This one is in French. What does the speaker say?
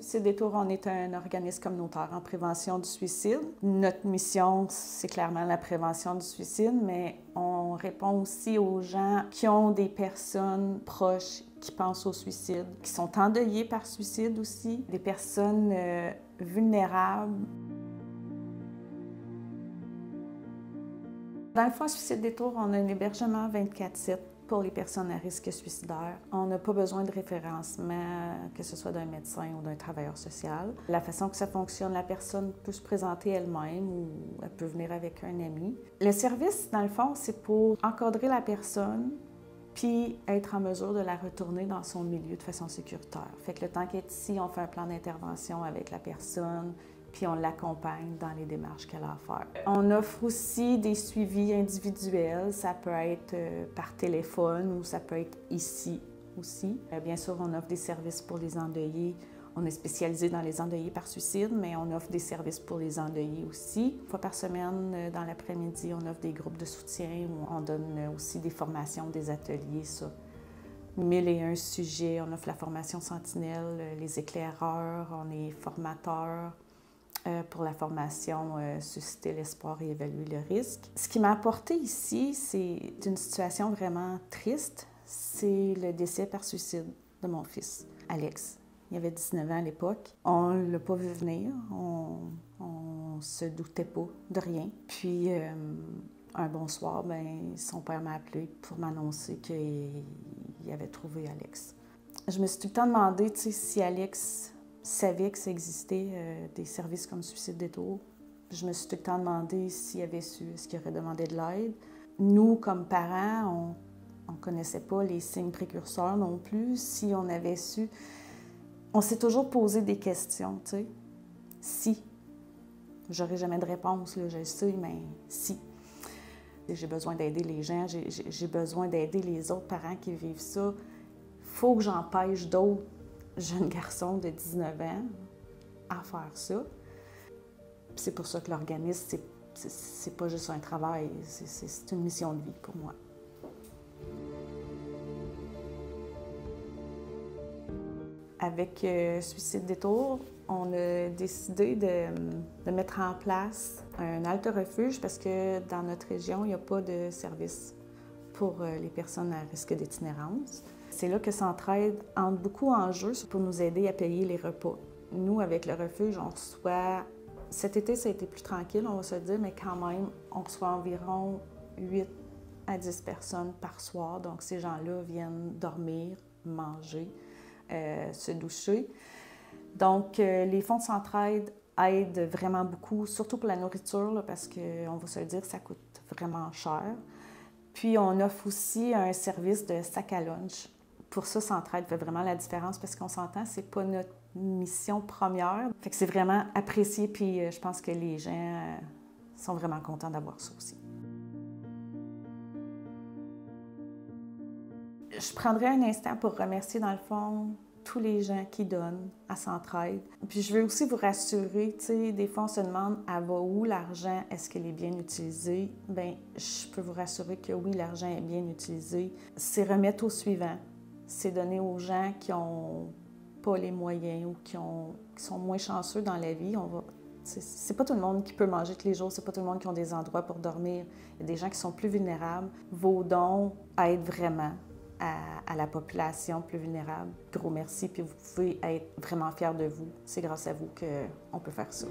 Suicide Détour, on est un organisme communautaire en prévention du suicide. Notre mission, c'est clairement la prévention du suicide, mais on répond aussi aux gens qui ont des personnes proches qui pensent au suicide, qui sont endeuillées par suicide aussi, des personnes vulnérables. Dans le Fonds Suicide Détour, on a un hébergement 24/7 pour les personnes à risque suicidaire. On n'a pas besoin de référencement, que ce soit d'un médecin ou d'un travailleur social. La façon que ça fonctionne, la personne peut se présenter elle-même ou elle peut venir avec un ami. Le service, dans le fond, c'est pour encadrer la personne puis être en mesure de la retourner dans son milieu de façon sécuritaire. Fait que le temps qu'elle est ici, on fait un plan d'intervention avec la personne, puis on l'accompagne dans les démarches qu'elle a à faire. On offre aussi des suivis individuels. Ça peut être par téléphone ou ça peut être ici aussi. Bien sûr, on offre des services pour les endeuillés. On est spécialisé dans les endeuillés par suicide, mais on offre des services pour les endeuillés aussi. Une fois par semaine, dans l'après-midi, on offre des groupes de soutien où on donne aussi des formations, des ateliers sur 1001 sujets. On offre la formation Sentinelle, les éclaireurs, on est formateurs. Pour la formation Susciter l'espoir et évaluer le risque. Ce qui m'a apporté ici, c'est une situation vraiment triste. C'est le décès par suicide de mon fils, Alex. Il avait 19 ans à l'époque. On ne l'a pas vu venir. On se doutait pas de rien. Puis, un bon soir, son père m'a appelé pour m'annoncer qu'il avait trouvé Alex. Je me suis tout le temps demandé si Alex savait que ça existait des services comme Suicide Détour. Je me suis tout le temps demandé s'il avait su, est-ce qu'il aurait demandé de l'aide. Nous, comme parents, on ne connaissait pas les signes précurseurs non plus. Si on avait su, on s'est toujours posé des questions, tu sais. Si. J'aurais jamais de réponse, là, je le sais, mais si. J'ai besoin d'aider les gens, j'ai besoin d'aider les autres parents qui vivent ça. Il faut que j'empêche d'autres jeune garçon de 19 ans à faire ça. C'est pour ça que l'organisme, c'est pas juste un travail, c'est une mission de vie pour moi. Avec Suicide Détour, on a décidé de mettre en place un halte-refuge parce que dans notre région, il n'y a pas de service pour les personnes à risque d'itinérance. C'est là que Centraide entre beaucoup en jeu pour nous aider à payer les repas. Nous, avec le refuge, on reçoit... Cet été, ça a été plus tranquille, on va se dire, mais quand même, on reçoit environ 8 à 10 personnes par soir. Donc, ces gens-là viennent dormir, manger, se doucher. Donc, les fonds de Centraide aident vraiment beaucoup, surtout pour la nourriture, là, parce qu'on va se le dire, ça coûte vraiment cher. Puis, on offre aussi un service de sac à lunch. Pour ça, Centraide fait vraiment la différence parce qu'on s'entend, c'est pas notre mission première. Fait que c'est vraiment apprécié, puis je pense que les gens sont vraiment contents d'avoir ça aussi. Je prendrai un instant pour remercier, dans le fond, tous les gens qui donnent à Centraide. Puis je veux aussi vous rassurer, tu sais, des fois on se demande « elle va où l'argent? Est-ce qu'elle est bien utilisée? » Bien, je peux vous rassurer que oui, l'argent est bien utilisé. C'est remettre au suivant. C'est donner aux gens qui n'ont pas les moyens ou qui sont moins chanceux dans la vie. C'est pas tout le monde qui peut manger tous les jours, c'est pas tout le monde qui a des endroits pour dormir. Il y a des gens qui sont plus vulnérables. Vos dons aident vraiment à la population plus vulnérable. Gros merci, puis vous pouvez être vraiment fiers de vous. C'est grâce à vous qu'on peut faire ça.